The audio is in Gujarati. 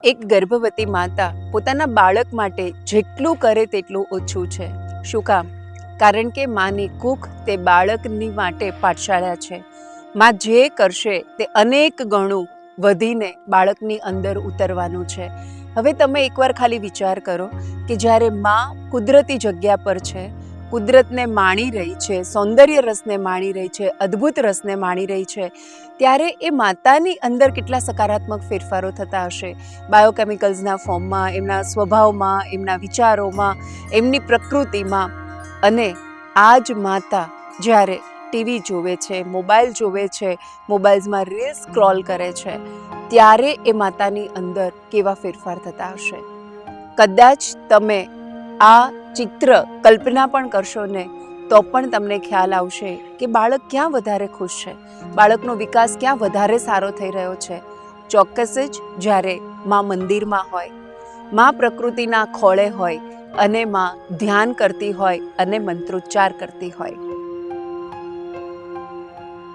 એક ગર્ભવતી માતા પોતાના બાળક માટે જેટલું કરે તેટલું ઓછું છે. શું કામ? કારણ કે માની કુખ તે બાળકની માટે પાઠશાળા છે. માં જે કરશે તે અનેક ગણું વધીને બાળકની અંદર ઉતરવાનું છે. હવે તમે એકવાર ખાલી વિચાર કરો કે જ્યારે માં કુદરતી જગ્યા પર છે, કુદરતને માણી રહી છે, સૌંદર્ય રસને માણી રહી છે, અદ્ભુત રસને માણી રહી છે, ત્યારે એ માતાની અંદર કેટલા સકારાત્મક ફેરફારો થતા હશે. બાયોકેમિકલ્સના ફોર્મમાં, એમના સ્વભાવમાં, એમના વિચારોમાં, એમની પ્રકૃતિમાં. અને આ જ માતા જ્યારે ટીવી જોવે છે, મોબાઈલ જોવે છે, મોબાઈલ્સમાં રીલ્સ સ્ક્રોલ કરે છે, ત્યારે એ માતાની અંદર કેવા ફેરફાર થતા હશે. કદાચ તમે આ ચિત્ર કલ્પના પણ કરશો ને તો પણ તમને ખ્યાલ આવશે કે બાળક ક્યાં વધારે ખુશ છે, બાળકનો વિકાસ ક્યાં વધારે સારો થઈ રહ્યો છે. ચોક્કસ જ જ્યારે માં મંદિરમાં હોય, માં પ્રકૃતિના ખોળે હોય અને માં ધ્યાન કરતી હોય અને મંત્રોચ્ચાર કરતી હોય.